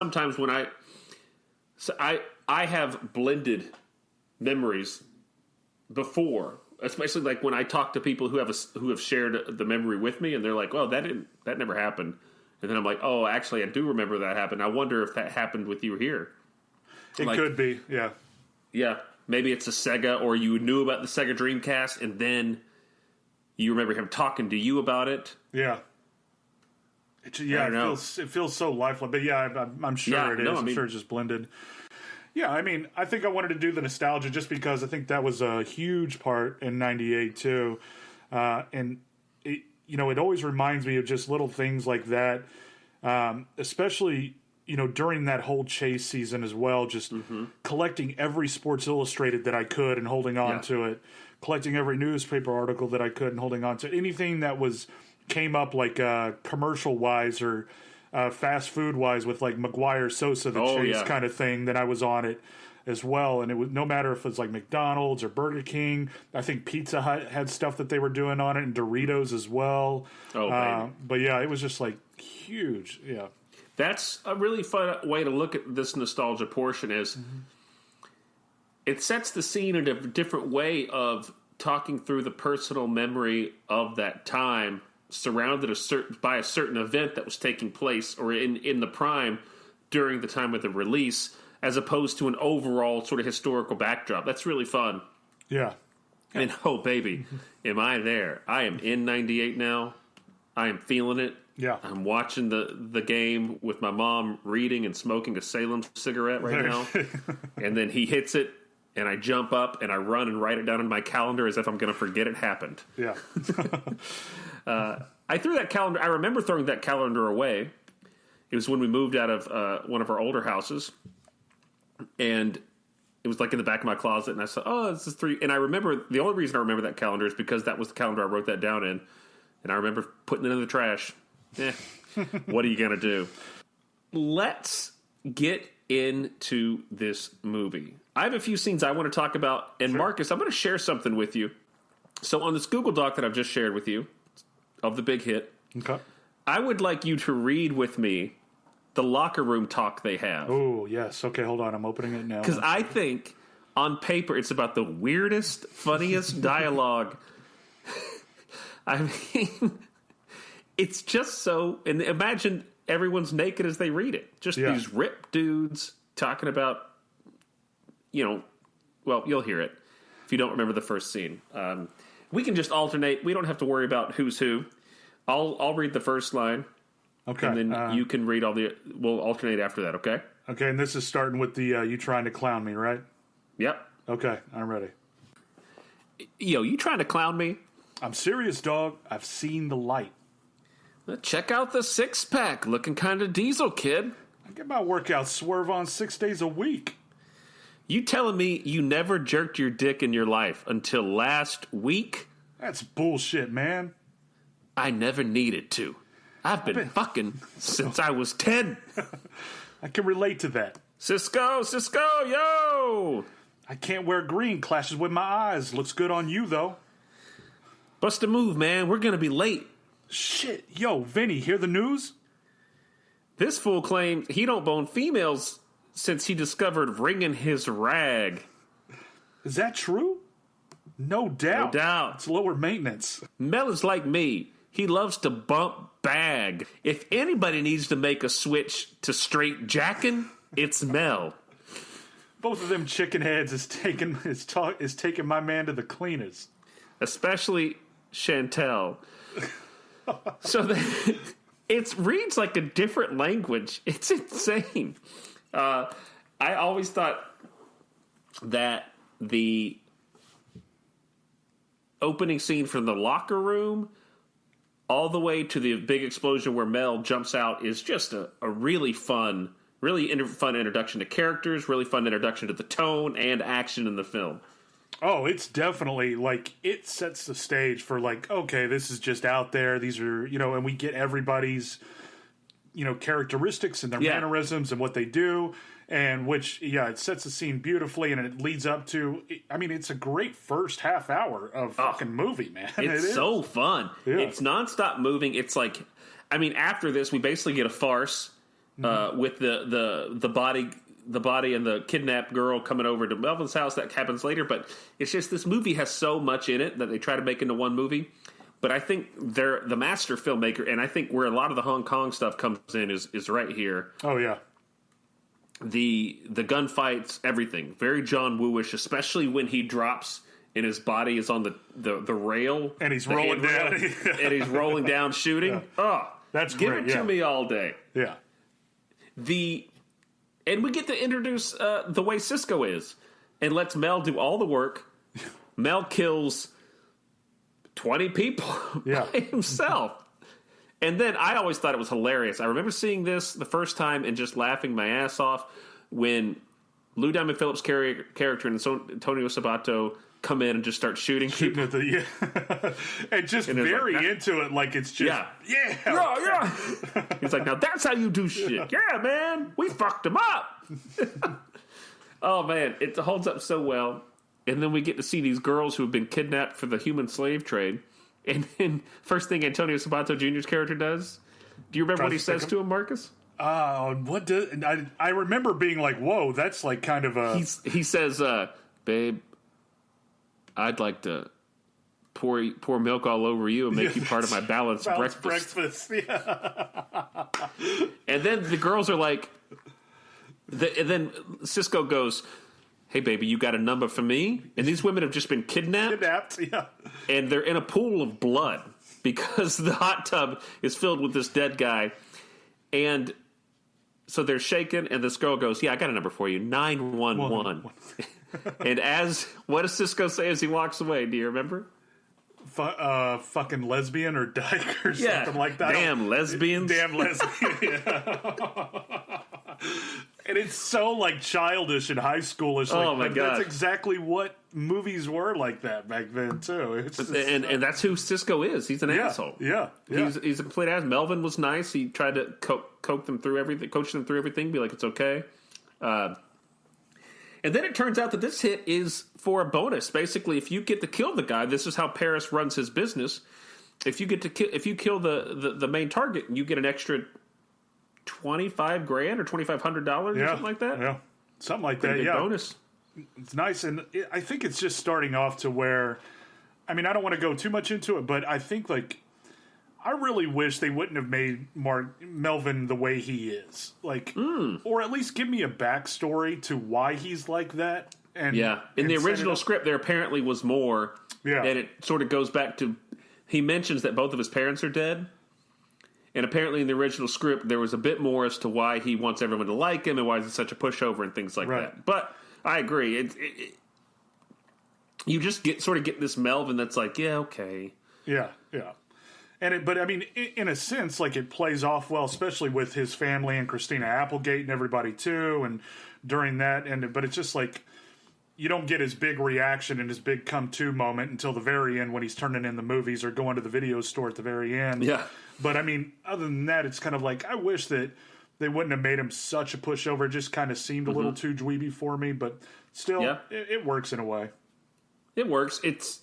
sometimes when I have blended memories before, especially like when I talk to people who have shared the memory with me, and they're like, "Oh, that never happened," and then I'm like, "Oh, actually, I do remember that happened. I wonder if that happened with you here." It could be, yeah. Yeah, maybe it's a Sega, or you knew about the Sega Dreamcast, and then you remember him talking to you about it. Yeah. It feels so lifelike. But yeah, I'm sure it is. I'm sure it's just blended. Yeah, I mean, I think I wanted to do the nostalgia just because I think that was a huge part in '98 too, and it always reminds me of just little things like that, especially during that whole chase season as well. Just collecting every Sports Illustrated that I could and holding on to it, collecting every newspaper article that I could and holding on to anything that came up like commercial wise or fast food wise with like McGuire Sosa the Chase kind of thing, that I was on it as well. And it was no matter if it was like McDonald's or Burger King. I think Pizza Hut had stuff that they were doing on it, and Doritos as well. But yeah, it was just like huge. Yeah, that's a really fun way to look at this nostalgia portion. Is it sets the scene in a different way of talking through the personal memory of that time, surrounded by a certain event that was taking place or in the prime during the time of the release, as opposed to an overall sort of historical backdrop. That's really fun. Yeah. And oh baby, am I there? I am in '98 now. I am feeling it. Yeah. I'm watching the game with my mom, reading and smoking a Salem cigarette right now. And then he hits it, and I jump up and I run and write it down in my calendar as if I'm going to forget it happened. Yeah. I threw that calendar. I remember throwing that calendar away. It was when we moved out of one of our older houses, and it was like in the back of my closet. And I said, "Oh, this is 3." And I remember the only reason I remember that calendar is because that was the calendar I wrote that down in, and I remember putting it in the trash. What are you gonna do? Let's get into this movie. I have a few scenes I want to talk about, and Marcus, I'm going to share something with you. So on this Google Doc that I've just shared with you of the big hit, I would like you to read with me the locker room talk they have. Oh, yes. Okay, hold on. I'm opening it now. Because I think on paper it's about the weirdest, funniest dialogue. I mean, it's just so... And imagine everyone's naked as they read it. Just these ripped dudes talking about, well, you'll hear it if you don't remember the first scene. We can just alternate. We don't have to worry about who's who. I'll read the first line. Okay. And then you can read we'll alternate after that, okay? Okay, and this is starting with the you trying to clown me, right? Yep. Okay, I'm ready. Yo, you trying to clown me? I'm serious, dog. I've seen the light. Check out the six-pack. Looking kind of diesel, kid. I get my workout swerve on 6 days a week. You telling me you never jerked your dick in your life until last week? That's bullshit, man. I never needed to. I've been fucking since I was 10. I can relate to that. Cisco, yo! I can't wear green. Clashes with my eyes. Looks good on you, though. Bust a move, man. We're going to be late. Shit. Yo, Vinny, hear the news? This fool claims he don't bone females since he discovered wringing his rag. Is that true? No doubt. No doubt. It's lower maintenance. Mel is like me. He loves to bump bag. If anybody needs to make a switch to straight jacking, it's Mel. Both of them chicken heads is taking my man to the cleaners. Especially Chantel. So it reads like a different language. It's insane. I always thought that the opening scene from the locker room all the way to the big explosion where Mel jumps out is just a really fun introduction to characters, really fun introduction to the tone and action in the film. Oh, it's definitely, like, it sets the stage for, like, okay, this is just out there. These are, and we get everybody's, characteristics and their mannerisms and what they do. And which, it sets the scene beautifully, and it leads up to, it's a great first half hour of fucking movie, man. It's so fun. Yeah. It's nonstop moving. It's like, after this, we basically get a farce. with the body and the kidnapped girl coming over to Melvin's house. That happens later, but it's just this movie has so much in it that they try to make into one movie. But I think they're the master filmmaker, and I think where a lot of the Hong Kong stuff comes in is right here. Oh yeah, the gunfights, everything very John Woo-ish, especially when he drops and his body is on the rail and he's rolling down and he's rolling down shooting. Yeah. Oh, that's give great. it to me all day. Yeah. And we get to introduce the way Cisco is, and lets Mel do all the work. Mel kills 20 people by himself. And then I always thought it was hilarious. I remember seeing this the first time and just laughing my ass off when Lou Diamond Phillips' character and Antonio Sabato come in and just start shooting at and just and very like, into it, like it's just yeah. He's like, now that's how you do shit. Yeah, man, we fucked him up. Oh man, it holds up so well. And then we get to see these girls who have been kidnapped for the human slave trade. And then first thing Antonio Sabato Jr.'s character does, do you remember what he says to him, Marcus? What does I remember being like, whoa, that's like kind of a. He says, babe, I'd like to pour milk all over you and make you part of my balanced breakfast. Yeah. And then the girls are like, and then Cisco goes, hey, baby, you got a number for me? And these women have just been kidnapped. Yeah. And they're in a pool of blood because the hot tub is filled with this dead guy. And so they're shaken, and this girl goes, yeah, I got a number for you, 911. And what does Cisco say as he walks away? Do you remember? Fucking lesbian or dyke or something like that. Damn lesbians. Damn lesbian. Yeah. And it's so like childish and high schoolish. Like, oh my god, that's exactly what movies were like that back then too. And that's who Cisco is. He's an asshole. Yeah. He's a complete ass. Melvin was nice. He tried to coach them through everything. Be like, it's okay. And then it turns out that this hit is for a bonus. Basically, if you get to kill the guy, this is how Paris runs his business. If you kill the main target, you get an extra $25,000 or $2,500 or something like that. Yeah, something like that. Yeah, bonus. It's nice, and I think it's just starting off to where, I mean, I don't want to go too much into it, but I think like I really wish they wouldn't have made Melvin the way he is, like, or at least give me a backstory to why he's like that. And in the original script, there apparently was more. Yeah, and it sort of goes back to he mentions that both of his parents are dead. And apparently in the original script, there was a bit more as to why he wants everyone to like him and why he's such a pushover and things like that. But I agree. You just get this Melvin that's like, yeah, okay. Yeah. But I mean, in a sense, like it plays off well, especially with his family and Christina Applegate and everybody too. And during that, but it's just like you don't get his big reaction and his big come to moment until the very end when he's turning in the movies or going to the video store at the very end. Yeah. But I mean, other than that, it's kind of like I wish that they wouldn't have made him such a pushover. It just kind of seemed a little too dweeby for me, but still, it works in a way. It works. It's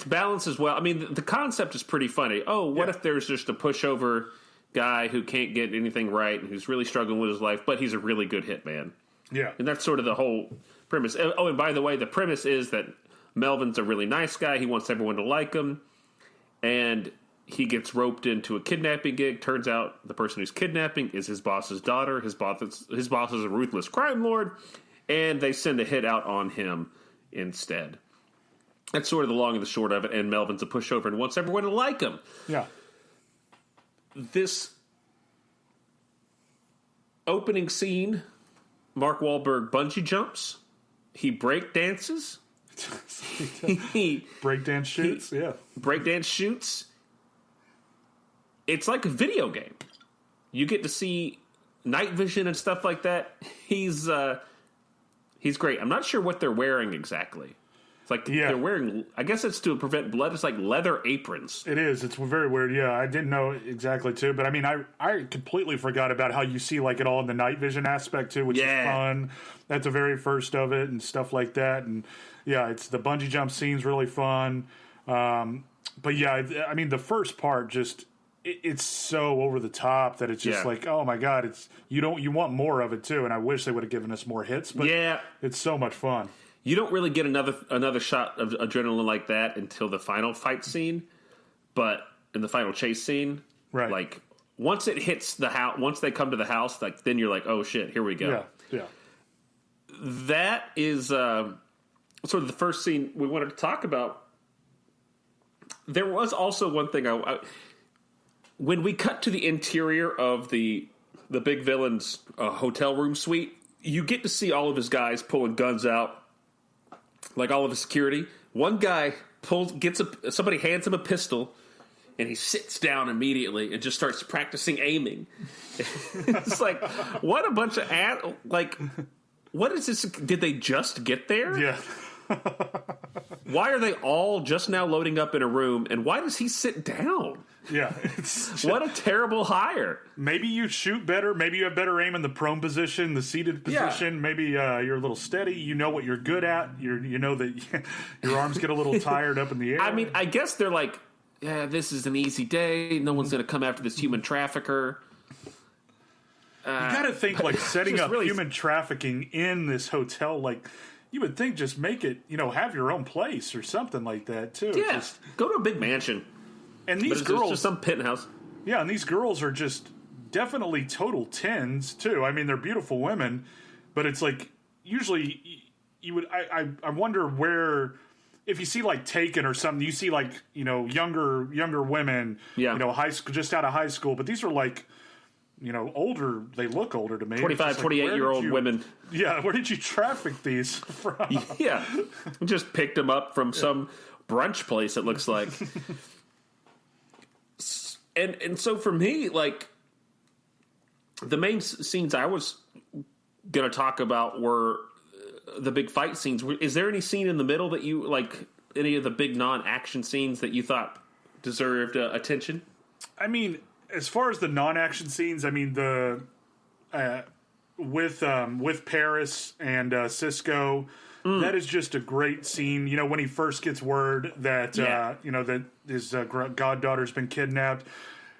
balanced as well. I mean, the concept is pretty funny. Oh, what if there's just a pushover guy who can't get anything right and who's really struggling with his life, but he's a really good hitman? Yeah. And that's sort of the whole premise. Oh, and by the way, the premise is that Melvin's a really nice guy. He wants everyone to like him. And he gets roped into a kidnapping gig. Turns out the person who's kidnapping is his boss's daughter. His boss is a ruthless crime lord, and they send a hit out on him instead. That's sort of the long and the short of it, and Melvin's a pushover and wants everyone to like him. Yeah. This opening scene, Mark Whalberg bungee jumps. He break dances. Breakdance shoots, Breakdance shoots. It's like a video game. You get to see night vision and stuff like that. He's great. I'm not sure what they're wearing exactly. It's like they're wearing, I guess it's to prevent blood. It's like leather aprons. It is. It's very weird. Yeah, I didn't know exactly too. But I mean, I completely forgot about how you see like it all in the night vision aspect too, which is fun. That's the very first of it and stuff like that. And yeah, it's the bungee jump scene's really fun. But yeah, I mean, the first part just it's so over the top that it's just like, oh my God, you want more of it too. And I wish they would have given us more hits, but it's so much fun. You don't really get another shot of adrenaline like that until the final fight scene, but in the final chase scene, right? Like once it hits the house, once they come to the house, like then you're like, oh shit, here we go. Yeah. That is sort of the first scene we wanted to talk about. There was also one thing when we cut to the interior of the big villain's hotel room suite, you get to see all of his guys pulling guns out. Like all of his security, one guy somebody hands him a pistol, and he sits down immediately and just starts practicing aiming. It's like, what a bunch of what is this? Did they just get there? Yeah. Why are they all just now loading up in a room, and why does he sit down? Yeah. What a terrible hire. Maybe you shoot better. Maybe you have better aim in the prone position, the seated position. Yeah. Maybe you're a little steady. You know what you're good at. You know that your arms get a little tired up in the air. I mean, I guess they're like, yeah, this is an easy day. No one's going to come after this human trafficker. You got to think, like, setting up human trafficking in this hotel, like, you would think just make it, have your own place or something like that, too. Yeah, go to a big mansion. And these girls, just some penthouse. Yeah, and these girls are just definitely total 10s too. I mean, they're beautiful women, but it's like usually you would. I wonder where, if you see like Taken or something, you see like younger women, high school, just out of high school. But these are like older. They look older to me. 25, 28-year-old women. Yeah, where did you traffic these from? Yeah, just picked them up from some brunch place. It looks like. And so for me, like, the main scenes I was going to talk about were the big fight scenes. Is there any scene in the middle that you, like, any of the big non-action scenes that you thought deserved attention? I mean, as far as the non-action scenes, I mean, with Paris and Cisco, that is just a great scene. When he first gets word that that his goddaughter's been kidnapped,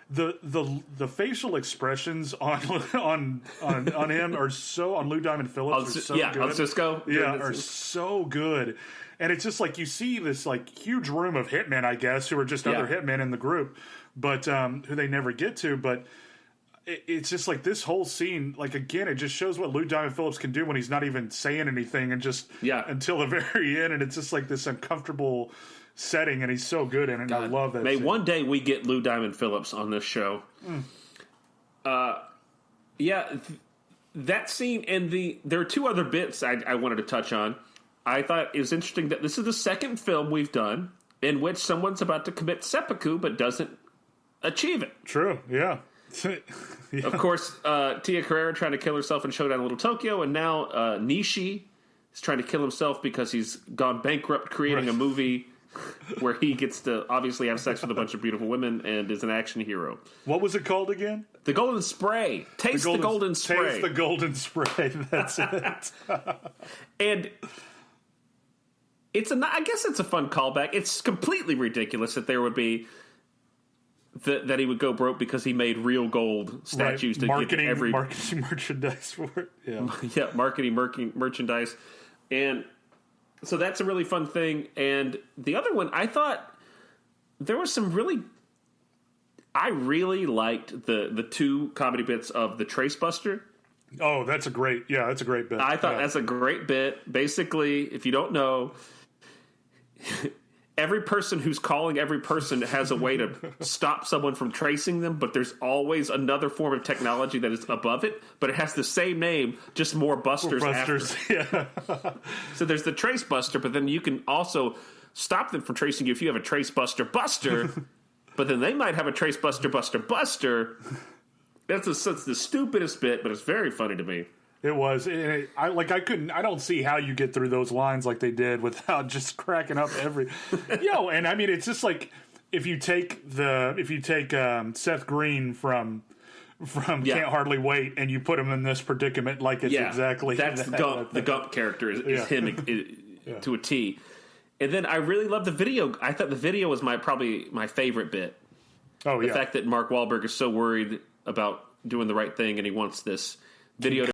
the facial expressions on him are so, on Lou Diamond Phillips are so good. On Cisco, are so good. And it's just like you see this like huge room of hitmen, I guess, who are just other hitmen in the group, but who they never get to, but. It's just like this whole scene, like, again, it just shows what Lou Diamond Phillips can do when he's not even saying anything and just until the very end. And it's just like this uncomfortable setting, and he's so good in it. And I love that. May scene. One day we get Lou Diamond Phillips on this show. That scene and there are two other bits I wanted to touch on. I thought it was interesting that this is the second film we've done in which someone's about to commit seppuku but doesn't achieve it. True, yeah. Of course, Tia Carrere trying to kill herself in Showdown in Little Tokyo, and now Nishi is trying to kill himself because he's gone bankrupt creating a movie where he gets to obviously have sex with a bunch of beautiful women and is an action hero. What was it called again? The Golden Spray. Taste the Golden Spray. Taste the Golden Spray. That's it. And I guess it's a fun callback. It's completely ridiculous that there would be that he would go broke because he made real gold statues to marketing merchandise for it. Marketing merchandise. And so that's a really fun thing. And the other one, I thought there was some I really liked the two comedy bits of the Trace Buster. Oh, that's a great bit. I thought that's a great bit. Basically, if you don't know, every person who's calling every person has a way to stop someone from tracing them, but there's always another form of technology that is above it, but it has the same name, just more busters after. Yeah. So there's the Trace Buster, but then you can also stop them from tracing you if you have a Trace Buster, but then they might have a Trace Buster. That's the stupidest bit, but it's very funny to me. It was. I don't see how you get through those lines like they did without just cracking up every. And I mean, it's just like if you take Seth Green from Can't Hardly Wait and you put him in this predicament, like it's exactly that's Gump. The Gump character is him to a T. And then I really love the video. I thought the video was probably my favorite bit. The fact that Mark Whalberg is so worried about doing the right thing and he wants this video to